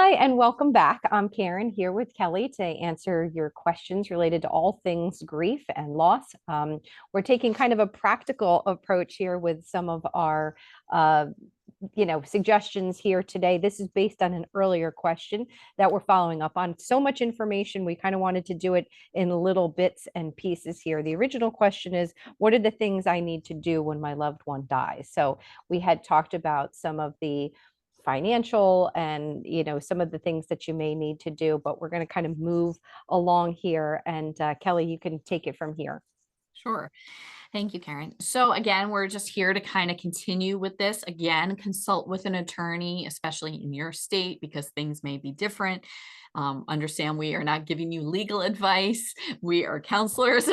Hi, and welcome back. I'm Karen here with Kelly to answer your questions related to all things grief and loss. We're taking kind of a practical approach here with some of our uh, suggestions here today. This is based on an earlier question that we're following up on. So much information, we kind of wanted to do it in little bits and pieces here. The original question is, what are the things I need to do when my loved one dies? So we had talked about some of the financial and some of the things that you may need to do, but we're going to kind of move along here, and Kelly, you can take it from here. Sure. Thank you, Karen. So again, we're just here to kind of continue with this. Again, consult with an attorney, especially in your state, because things may be different. Understand we are not giving you legal advice. We are counselors,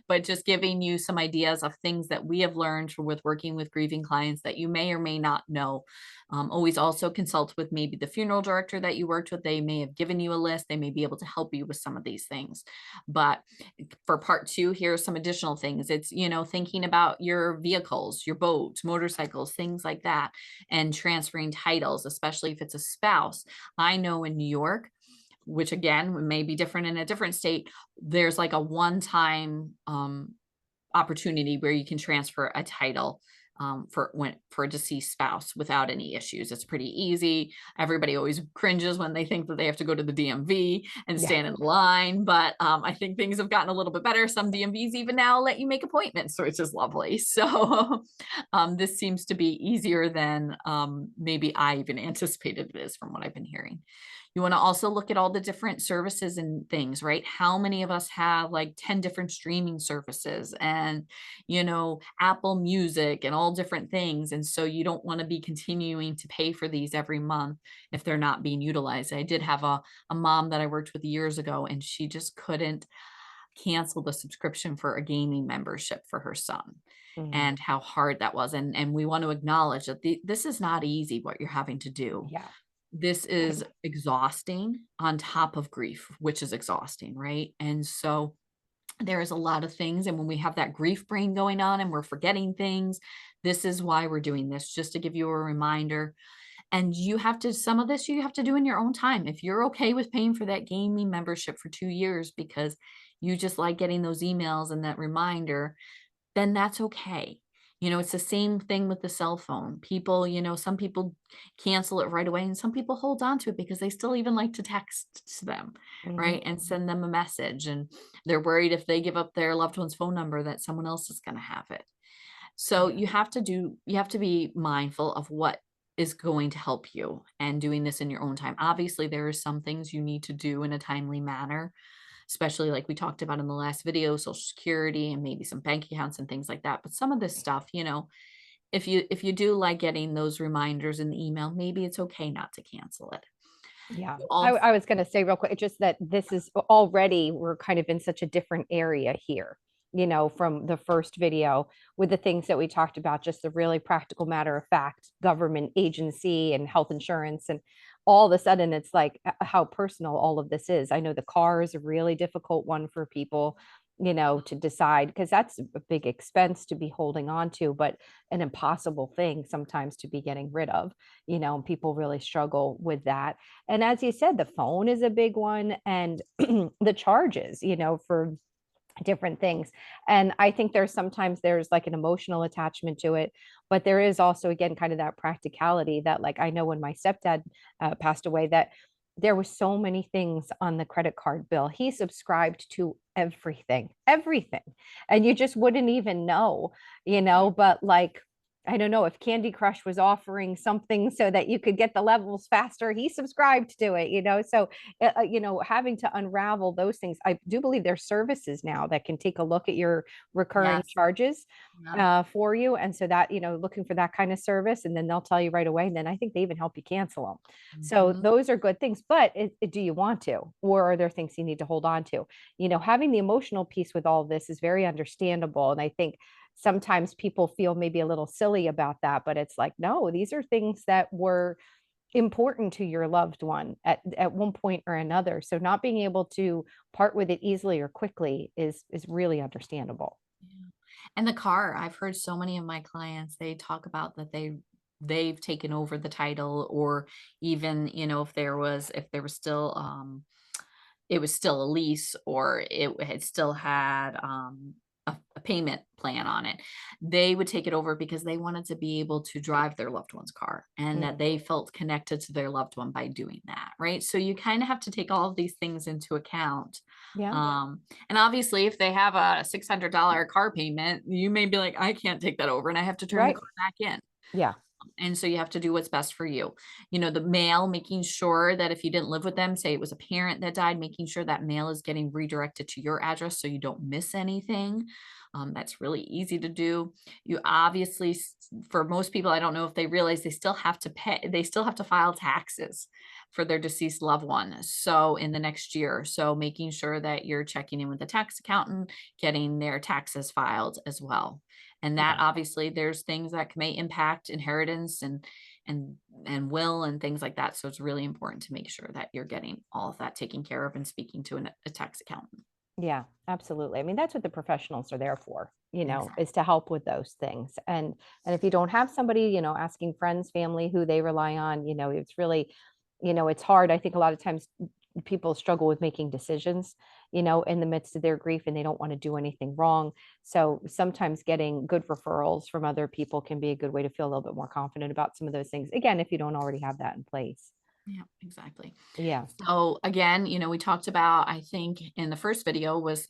but just giving you some ideas of things that we have learned with working with grieving clients that you may or may not know. Always also consult with maybe the funeral director that you worked with. They may have given you a list. They may be able to help you with some of these things. But for part two, here's some additional things. It's, thinking about your vehicles, your boats, motorcycles, things like that, and transferring titles, especially if it's a spouse. I know in New York, which again may be different in a different state, there's like a one-time opportunity where you can transfer a title for a deceased spouse without any issues. It's pretty easy. Everybody always cringes when they think that they have to go to the DMV and Yeah. stand in line, but I think things have gotten a little bit better. Some DMVs even now let you make appointments, which is lovely. So this seems to be easier than maybe I even anticipated it is from what I've been hearing. You want to also look at all the different services and things, right? How many of us have like 10 different streaming services and, Apple Music and all different things. And so you don't want to be continuing to pay for these every month if they're not being utilized. I did have a mom that I worked with years ago, and she just couldn't cancel the subscription for a gaming membership for her son, Mm, and how hard that was. And we want to acknowledge that this is not easy what you're having to do. yeah. This is exhausting on top of grief, which is exhausting, right? And so there is a lot of things. And when we have that grief brain going on and we're forgetting things, this is why we're doing this, just to give you a reminder. And some of this you have to do in your own time. If you're okay with paying for that gaming membership for 2 years because you just like getting those emails and that reminder, then that's okay. It's the same thing with the cell phone. People, some people cancel it right away, and some people hold on to it because they still even like to text to them, Mhm. right? And send them a message. And they're worried if they give up their loved one's phone number that someone else is going to have it. So Yeah. you have to be mindful of what is going to help you and doing this in your own time. Obviously, there are some things you need to do in a timely manner, especially like we talked about in the last video, Social Security and maybe some bank accounts and things like that. But some of this stuff, if you do like getting those reminders in the email, maybe it's okay not to cancel it. Yeah. You I also was going to say real quick, it's just that this is already, we're kind of in such a different area here, from the first video with the things that we talked about, just the really practical matter of fact, government agency and health insurance. And all of a sudden, it's like how personal all of this is. I know the car is a really difficult one for people, to decide, because that's a big expense to be holding on to, but an impossible thing sometimes to be getting rid of, and people really struggle with that. And as you said, the phone is a big one, and the charges, for different things. And I think there's like an emotional attachment to it, but there is also, again, kind of that practicality that, like, I know when my stepdad passed away, that there was so many things on the credit card bill. He subscribed to everything. And you just wouldn't even know, but like, I don't know if Candy Crush was offering something so that you could get the levels faster. He subscribed to it, So, having to unravel those things. I do believe there's services now that can take a look at your recurring yes. charges Yeah. for you. And so that, looking for that kind of service, and then they'll tell you right away. And then I think they even help you cancel them. So Mhm. those are good things. But do you want to? Or are there things you need to hold on to? Having the emotional piece with all of this is very understandable. And I think sometimes people feel maybe a little silly about that, but it's like, no, these are things that were important to your loved one at one point or another. So not being able to part with it easily or quickly is really understandable. Yeah. And the car, I've heard so many of my clients, they talk about that they they've taken over the title, or even, if there was still, it was still a lease, or it had still had, a payment plan on it, they would take it over because they wanted to be able to drive their loved one's car, and that Mm, they felt connected to their loved one by doing that, right? So you kind of have to take all of these things into account. yeah, And obviously, if they have a $600 car payment, you may be like, I can't take that over and I have to turn the right. car back in. Yeah. And so you have to do what's best for you. The mail, making sure that if you didn't live with them, say it was a parent that died, making sure that mail is getting redirected to your address so you don't miss anything. That's really easy to do. You obviously, for most people, I don't know if they realize they still have to pay, they still have to file taxes for their deceased loved one. So in the next year, so making sure that you're checking in with the tax accountant, getting their taxes filed as well. And that Yeah. obviously there's things that may impact inheritance and and will and things like that. So it's really important to make sure that you're getting all of that taken care of and speaking to a tax accountant. Yeah, absolutely. I mean, that's what the professionals are there for, Exactly. is to help with those things. And if you don't have somebody, asking friends, family who they rely on, it's really, it's hard. I think a lot of times people struggle with making decisions, in the midst of their grief, and they don't want to do anything wrong. So sometimes getting good referrals from other people can be a good way to feel a little bit more confident about some of those things. Again, if you don't already have that in place. Yeah, exactly. Yeah. So again, we talked about, I think in the first video was,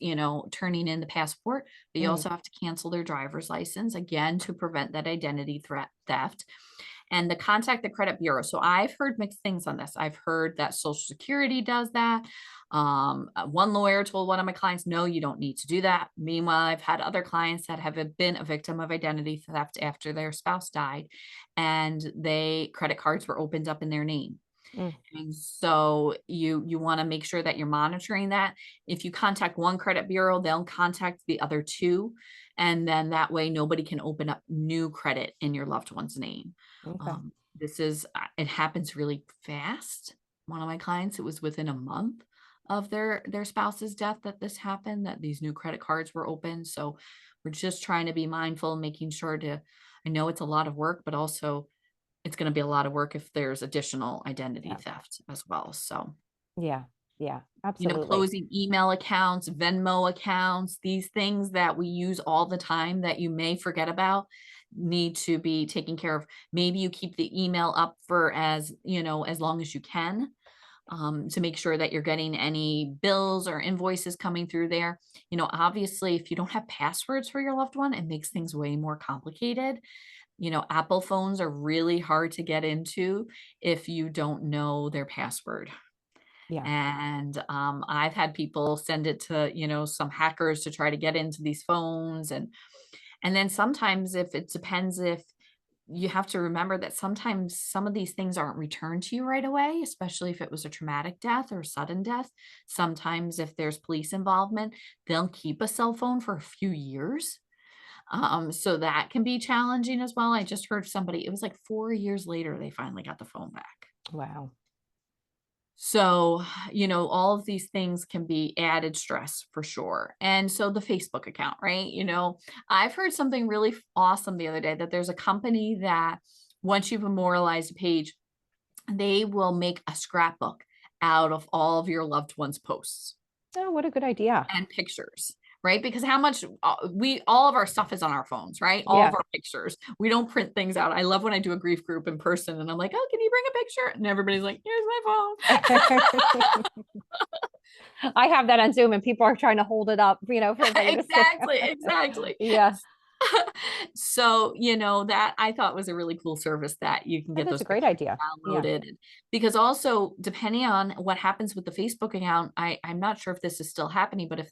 turning in the passport, but you Mhm. also have to cancel their driver's license again to prevent that identity theft. And the contact the credit bureau. So I've heard mixed things on this. I've heard that Social Security does that. One lawyer told one of my clients, no, you don't need to do that. Meanwhile, I've had other clients that have been a victim of identity theft after their spouse died, and they credit cards were opened up in their name. Mm, And so you want to make sure that you're monitoring that. If you contact one credit bureau, they'll contact the other two. And then that way nobody can open up new credit in your loved one's name. okay. It happens really fast. One of my clients, it was within a month of their spouse's death that this happened, that these new credit cards were open. So we're just trying to be mindful, making sure to, I know it's a lot of work, but also it's gonna be a lot of work if there's additional identity Yeah. theft as well. So, Yeah. Yeah. Absolutely. closing email accounts, Venmo accounts, these things that we use all the time that you may forget about need to be taken care of. Maybe you keep the email up for as long as you can, to make sure that you're getting any bills or invoices coming through there. Obviously, if you don't have passwords for your loved one, it makes things way more complicated. Apple phones are really hard to get into if you don't know their password. Yeah. And I've had people send it to, some hackers to try to get into these phones. And then sometimes if it depends, if you have to remember that sometimes some of these things aren't returned to you right away, especially if it was a traumatic death or sudden death. Sometimes if there's police involvement, they'll keep a cell phone for a few years. So that can be challenging as well. I just heard somebody, it was like 4 years later, they finally got the phone back. Wow. So, all of these things can be added stress for sure. And so the Facebook account, right? I've heard something really awesome the other day, that there's a company that once you've memorialized a page, they will make a scrapbook out of all of your loved one's posts Oh, what a good idea. and pictures, right? Because how much all of our stuff is on our phones, right? All of Yeah. our pictures. We don't print things out. I love when I do a grief group in person and I'm like, oh, can you bring a picture? And everybody's like, here's my phone. I have that on Zoom and people are trying to hold it up, for everybody to see. Exactly, exactly. Yeah. So, that I thought was a really cool service, that you can Oh, get that's those a great pictures idea. Yeah. downloaded. Because also, depending on what happens with the Facebook account, I'm not sure if this is still happening, but if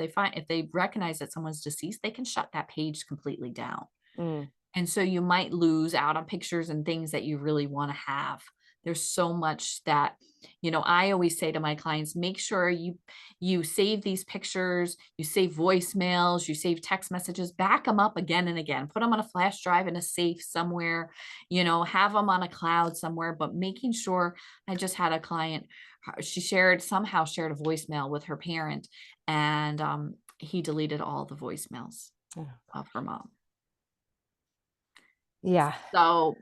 they recognize that someone's deceased, they can shut that page completely down. Mm, And so you might lose out on pictures and things that you really want to have. There's so much that, I always say to my clients, make sure you save these pictures, you save voicemails, you save text messages, back them up again and again, put them on a flash drive in a safe somewhere, have them on a cloud somewhere, but making sure. I just had a client, she somehow shared a voicemail with her parent, and he deleted all the voicemails oh, of her mom. yeah. So,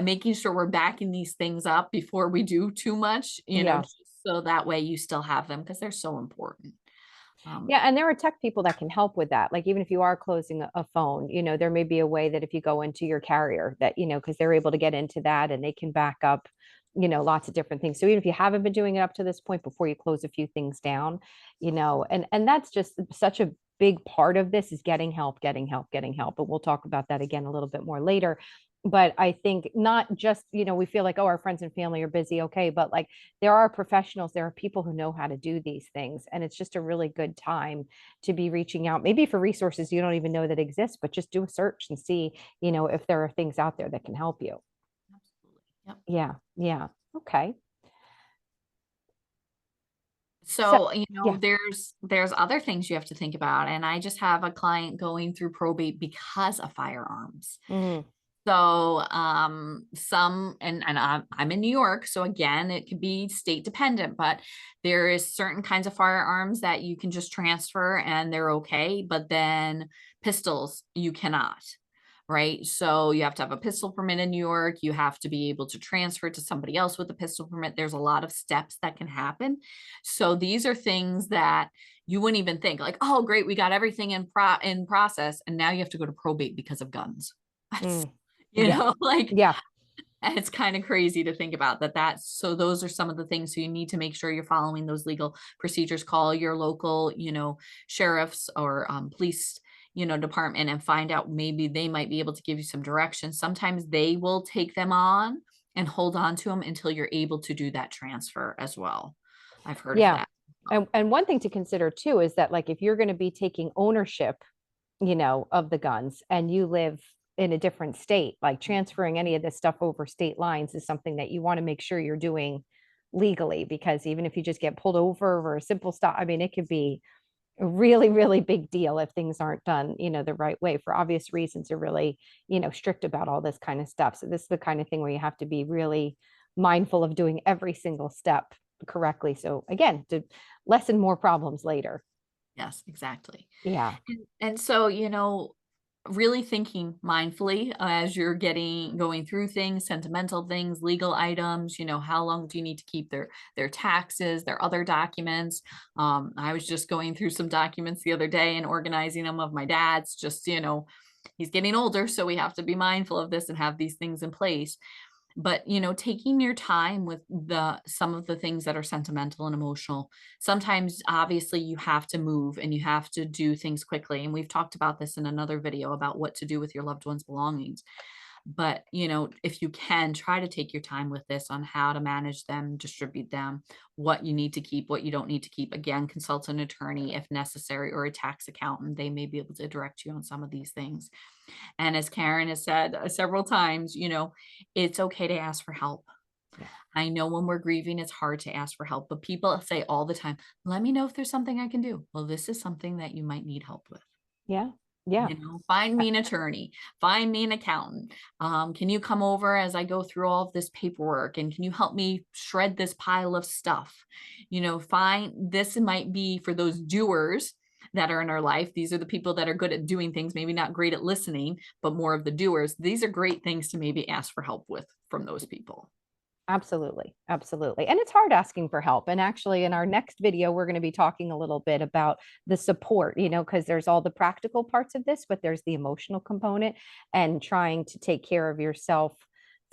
making sure we're backing these things up before we do too much, Yeah. just so that way you still have them because they're so important. Um, Yeah, and there are tech people that can help with that. Like even if you are closing a phone, there may be a way that if you go into your carrier that, because they're able to get into that and they can back up, lots of different things. So even if you haven't been doing it up to this point before you close a few things down, and that's just such a big part of this is getting help, getting help, getting help. But we'll talk about that again a little bit more later. But I think not just, we feel like, oh, our friends and family are busy. Okay. But like there are professionals, there are people who know how to do these things. And it's just a really good time to be reaching out, maybe for resources you don't even know that exist, but just do a search and see, if there are things out there that can help you. Absolutely. Yep. Yeah. Yeah. Okay. So, So, yeah. there's other things you have to think about. And I just have a client going through probate because of firearms. Mhm. So, and I'm in New York, so again, it could be state dependent, but there is certain kinds of firearms that you can just transfer and they're okay, but then pistols you cannot, right? So you have to have a pistol permit in New York. You have to be able to transfer to somebody else with a pistol permit. There's a lot of steps that can happen. So these are things that you wouldn't even think like, oh, great, we got everything in process, and now you have to go to probate because of guns. Mm. Yeah. Like, Yeah. and it's kind of crazy to think about so those are some of the things. So you need to make sure you're following those legal procedures. Call your local, sheriffs or police, department, and find out, maybe they might be able to give you some direction. Sometimes they will take them on and hold on to them until you're able to do that transfer as well. I've heard of Yeah. that. And one thing to consider too is that like if you're going to be taking ownership, of the guns and you live in a different state, like transferring any of this stuff over state lines is something that you want to make sure you're doing legally, because even if you just get pulled over for a simple stop, I mean, it could be a really, really big deal if things aren't done, the right way. For obvious reasons, they're really, strict about all this kind of stuff. So this is the kind of thing where you have to be really mindful of doing every single step correctly. So again, to lessen more problems later. Yes, exactly. Yeah. And so, really thinking mindfully as you're going through things, sentimental things, legal items, how long do you need to keep their taxes, their other documents. I was just going through some documents the other day and organizing them of my dad's, just, he's getting older, so we have to be mindful of this and have these things in place. But taking your time with the some of the things that are sentimental and emotional. Sometimes obviously you have to move and you have to do things quickly, and we've talked about this in another video about what to do with your loved ones belongings. But if you can, try to take your time with this on how to manage them, distribute them, what you need to keep, what you don't need to keep. Again, consult an attorney if necessary, or a tax accountant. They may be able to direct you on some of these things. And as Karyn has said several times, it's okay to ask for help. Yeah. I know when we're grieving, it's hard to ask for help, but people say all the time, let me know if there's something I can do. Well, this is something that you might need help with. Yeah. Yeah. Find me an attorney, find me an accountant. Can you come over as I go through all of this paperwork? And can you help me shred this pile of stuff? Find this might be for those doers that are in our life. These are the people that are good at doing things, maybe not great at listening, but more of the doers. These are great things to maybe ask for help with from those people. Absolutely. Absolutely. And it's hard asking for help. And actually, in our next video, we're going to be talking a little bit about the support, because there's all the practical parts of this, but there's the emotional component and trying to take care of yourself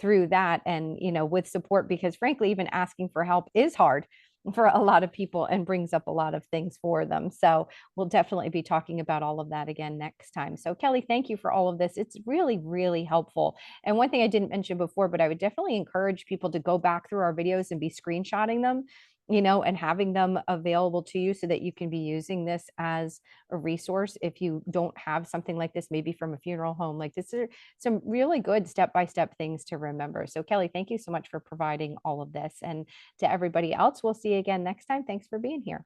through that. And, with support, because frankly, even asking for help is hard for a lot of people and brings up a lot of things for them. So we'll definitely be talking about all of that again next time. So Kelly, thank you for all of this. It's really, really helpful. And one thing I didn't mention before, but I would definitely encourage people to go back through our videos and be screenshotting them, and having them available to you so that you can be using this as a resource if you don't have something like this, maybe from a funeral home. Like this are some really good step-by-step things to remember. So Kelly, thank you so much for providing all of this. And to everybody else, we'll see you again next time. Thanks for being here.